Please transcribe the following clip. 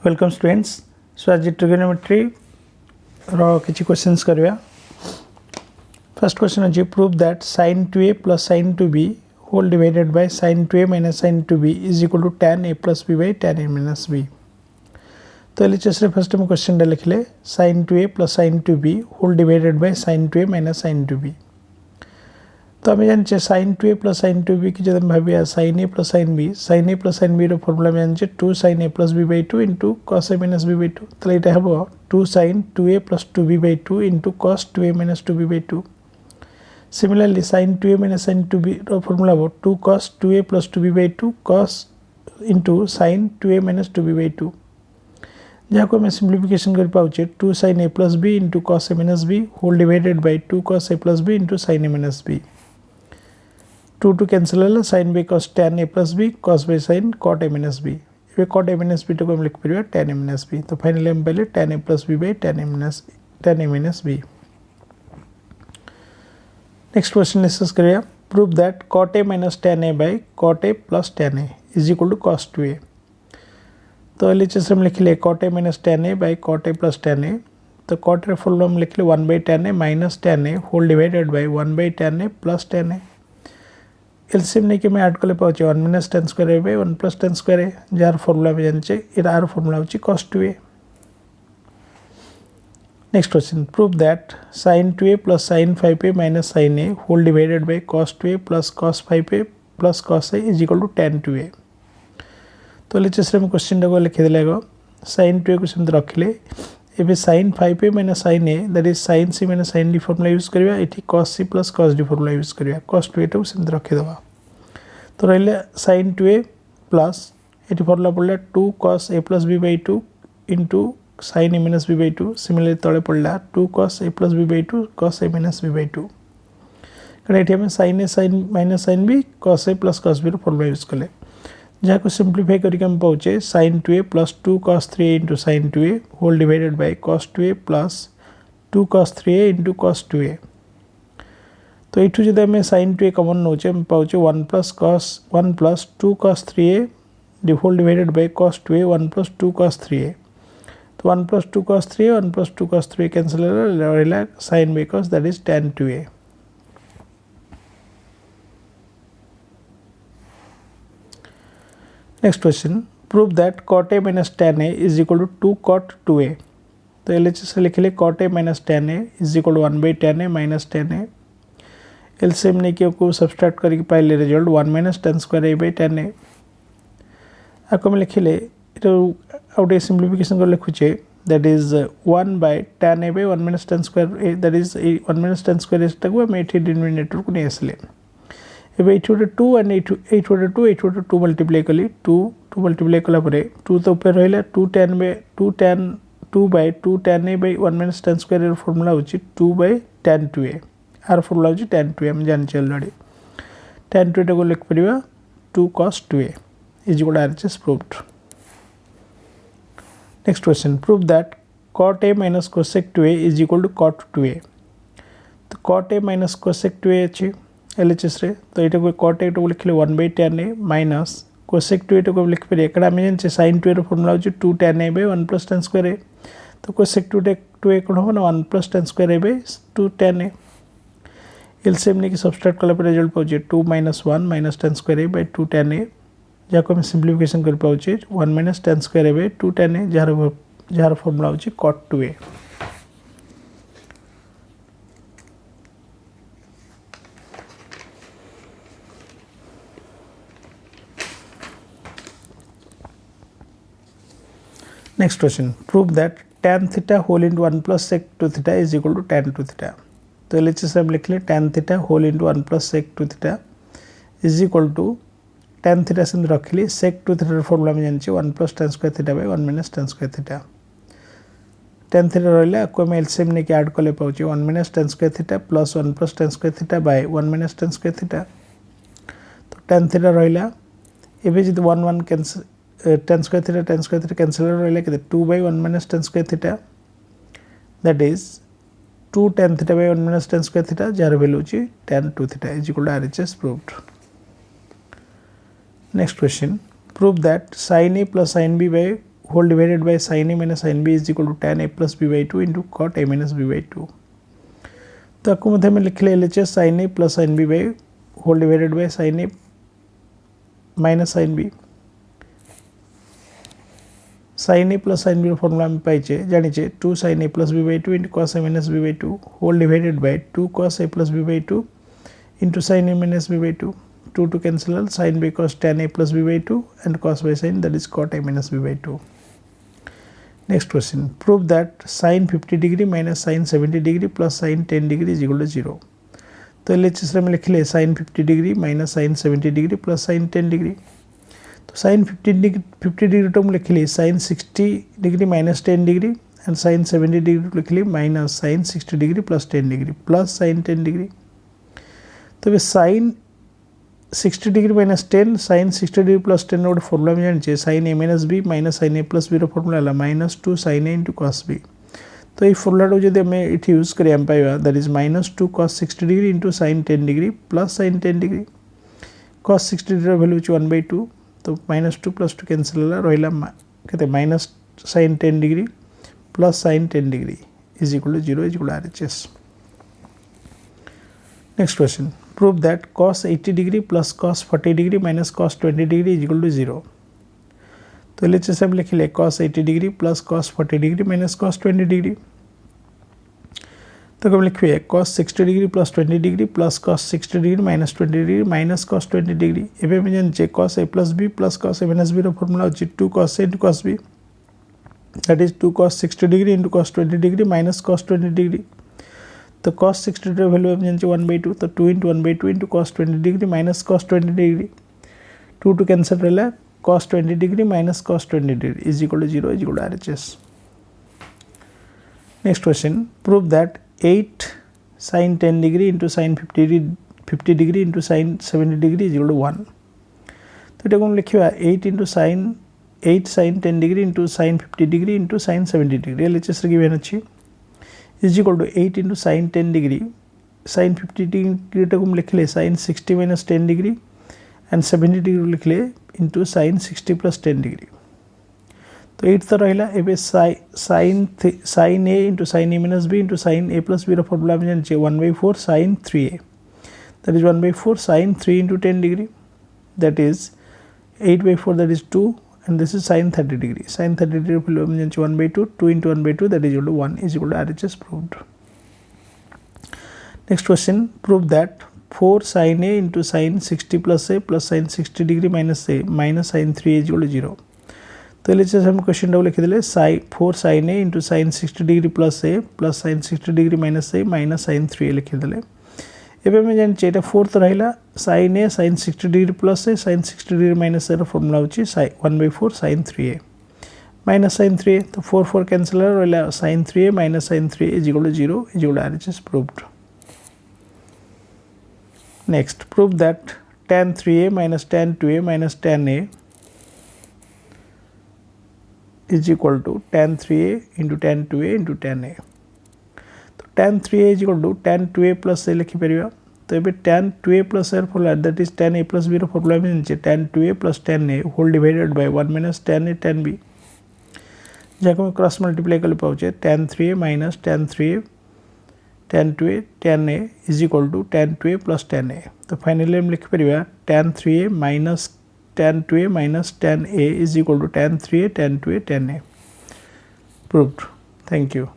Welcome students. सो आज trigonometry रो किछि questions करबा। फर्स्ट क्वेश्चन अछि prove that sin 2a plus sin 2b whole divided by sin 2a minus sin 2b is equal to tan a plus b by tan a minus b। तो LHS रे first में question डे लिखले sin 2a plus sin 2b whole divided by sin 2a minus sin 2b। तो आम जाने sin 2a plus sin 2b की जब भाविया sin a plus sin b रो फॉर्मूला में जाने 2 sin a plus b by 2 into cos a minus b by 2। तो ये हम 2 sin 2a plus 2b by 2 into cos 2a minus 2b by 2। Similarly sin 2a minus sin 2b रो formula 2 cos 2a plus 2b by 2 cos into sin 2a minus 2b by 2। जहाँ को मैं simplification कर पाऊँ 2 sin a plus b into cos a minus b whole divided by 2 cos a plus b into sin a minus b। 2 to cancel है sin by cos tan a plus b cos by sin cot a minus b। ये cot a minus b तो हम लिख परिया tan a minus b। तो finally हम पहले tan a plus b by tan a minus b। Next question discuss करिए prove that cot a minus tan a by cot a plus tan a is equal to cos 2a। तो LHS हम लिख ले cot a minus tan a by cot a plus tan a। तो cot रे full हम लिख ले 1 by tan a minus tan a whole divided by 1 by tan a plus tan a। LCM नहीं कि मैं ऐड कर पाऊँ 1 minus tan square by 1 plus tan square जार फॉर्मूला में जाने इर आर फॉर्मूला होची cos 2a। Next question prove that sin 2a plus sin 5a minus sin a whole divided by cos 2a plus cos 5a plus cos a is equal to tan 2a। तो लेचेस में question को लिखि देलेगो sin 2a को same रखले एबे sin 5a minus sin a that is sin c minus sin d formula use करबा एठी cos c plus cos d formula use करबा cos 2a तो सेम रखि देबा। तो रहले sin 2a प्लस एठी फॉर्मूला पड़ला 2 cos a plus b by 2 into sin a minus b by 2। Similarly तळे पड़ला 2 cos a plus b by 2 cos a minus b by 2। कारण एठी हम sin a sin minus sin b cos a plus cos b रो formula use करले जहाँ को simplify करके हम पाऊँ sin 2a plus 2 cos 3a into sin 2a whole divided by cos 2a plus 2 cos 3a into cos 2a। तो ये जब हमें sin 2a कॉमन नौचे हम पाऊँ 1 plus 2 cos 3a whole divided by cos 2a 1 plus 2 cos 3a। तो 1 plus 2 cos 3a 1 plus 2 cos 3a cancel रहा sin by cos that is tan 2a। Next question prove that cot a minus tan a is equal to 2 cot 2a। तो LHS लिख ले cot a minus tan a is equal to 1 by tan a minus tan a। LCM ने को subtract करके पाइले result 1 minus tan square a by tan a। आपको मैं लिख ले आउट सिंप्लीफिकेशन कर लिखुचे that is 1 by tan a by 1 minus tan square a that is 1 minus tan square a तक हम एठी डिनोमिनेटर को नहीं आसले एबे 8 2 and 8 2 मल्टीप्लाई कली 2 मल्टीप्लाई कला परे 2 तो ऊपर रहला 2 tan by 2 tan a by 1 minus tan square रो फार्मूला होची 2 by tan 2a आर फार्मूला होची tan 2a हम जान चल ऑलरेडी tan 2a को लिख परिबा 2 cos 2a इज इक्वल टू RHS proved. Next question prove that cot a minus cosec 2a is equal to cot 2a। तो cot a minus cosec 2a अछि एलएचएस रे तो एटा को cot a को लिखले 1 by tan a minus cosec 2a को लिख परिया एकड़ा में जान sin 2a रो फार्मूला होची 2 tan a by 1 plus tan square a। तो cosec 2a कोन हो ना 1 plus tan square a by 2 tan a। LCM ने की सब्सट्रैक्ट कला पर result पाउचे 2 minus 1 minus tan square a by 2 tan a जा को हम सिंप्लीफिकेशन कर पाउचे 1 minus tan square a by 2 tan a जार फार्मूला होची cot 2a। Next question prove that tan theta whole into 1 plus sec 2 theta is equal to tan 2 theta। तो LHS हम लिख ले tan theta whole into 1 plus sec 2 theta is equal to tan theta से रख ली sec 2 theta formula में जानिए 1 plus tan square theta by 1 minus tan square theta। tan theta रहले आपको मैं एलसीएम ने के ऐड कर ले पाउची 1 minus tan square theta plus 1 plus tan square theta by 1 minus tan square theta। तो tan theta रहला एबे जब 1 1 cancel tan square theta cancel रहिले के 2 by 1 minus tan square theta that is 2 tan theta by 1 minus tan square theta jar value छि tan 2 theta is equal to RHS proved। Next question prove that sin a plus sin b by whole divided by sin a minus sin b is equal to tan a plus b by 2 into cot a minus b by 2. तो आपको मध्य में लिख ले LHS sin a plus sin b by whole divided by sin a minus sin b. sin a plus sin b formula में पाइचे जानिचे 2 sin a plus b by 2 into cos a minus b by 2 whole divided by 2 cos a plus b by 2 into sin a minus b by 2. 2 to cancel all, sin by cos tan a plus b by 2 and cos by sin, that is cot a minus b by 2. Next question, prove that sin 50 degree minus sin 70 degree plus sin 10 degree is equal to 0. तो LHS में लिख ले sin 50 degree minus sin 70 degree plus sin 10 degree. तो sin 50 degree term लिख ली sin 60 degree minus 10 degree and sin 70 degree लिख ली minus sin 60 degree plus 10 degree plus sin 10 degree. तो वे sin 60 degree minus 10 sin 60 degree plus 10 road formula में जानिए sin a minus b minus sin a plus b रो formula ला minus 2 sin a into cos b. तो ये formula जो जब मैं इट यूज करें हम पाएगा that is minus 2 cos 60 degree into sin 10 degree plus sin 10 degree. cos 60 degree value 1 by 2 तो minus 2 plus 2 कैंसिल ला रोहिला कहते minus sin 10 degree plus sin 10 degree is equal to 0 is equal to RHS. Next question. Prove that cos 80 degree plus cos 40 degree minus cos 20 degree is equal to 0. तो LHS हम लिख ले cos 80 degree plus cos 40 degree minus cos 20 degree. तो हम लिखिए cos 60 degree plus 20 degree plus cos 60 degree minus 20 degree minus cos 20 degree. एबे में जानिए cos a plus b plus cos a minus b रो फॉर्मूला होची 2 cos a into cos b. That is 2 cos 60 degree into cos 20 degree minus cos 20 degree. तो cos 60 degree value हम जानिए 1 by 2 तो 2 into 1 by 2 into cos 20 degree minus cos 20 degree. 2 to cancel रहला cos 20 degree minus cos 20 degree is equal to 0 is equal to RHS. Next question, prove that 8 sin 10 degree into sin 50 degree into sin 70 degree is equal to 1. तो इटा को हम लिखिए 8 into sin 8 sin 10 degree into sin 50 degree into sin 70 degree LHS रे given अछि is equal to 8 into sin 10 degree sin 50 degree टा को हम लिख ले sin 60 minus 10 degree and 70 degree लिख ले into sin 60 plus 10 degree. तो 8 तो रहिला एबे sin a into sin a minus b into sin a plus b रो फॉर्मूला में जानिए 1 by 4 sin 3a. That is 1 by 4 sin 3 into 10 degree. That is 8 by 4, that is 2, and this is sin 30 degree. Sin 30 degree formula में जानिए 1 by 2, 2 into 1 by 2, that is equal to 1 is equal to RHS proved. Next question, prove that 4 sin a into sin 60 plus a plus sin 60 degree minus a minus sin 3a is equal to 0. तो LHS हम question डाउ लिख देले 4 sin a into sin 60 degree plus a plus sin 60 degree minus a minus sin 3a लिख देले. एबे में जानिए एटा 4 तो रहिला sin a sin 60 degree plus a sin 60 degree minus a रो फॉर्मूला होची 1 by 4 sin 3a minus sin 3a. तो 4 4 कैंसिल रहला sin 3a minus sin 3a is equal to 0 is equal to RHS proved. Next, prove that tan 3a minus tan 2a minus tan a is equal to tan 3a into tan 2a into tan a. तो tan 3a is equal to tan 2a plus a लिखि परिबा. तो एबे tan 2a plus a formula that is tan a plus b रो formula में जानिए tan 2a plus tan a whole divided by 1 minus tan a tan b. जाको में cross multiply कर पाउचे tan 3a minus tan 3a tan 2a tan a is equal to tan 2a plus tan a. तो finally हम लिख परिबा tan 3a minus tan 2a minus tan a is equal to tan 3a tan 2a tan a. Proved. Thank you.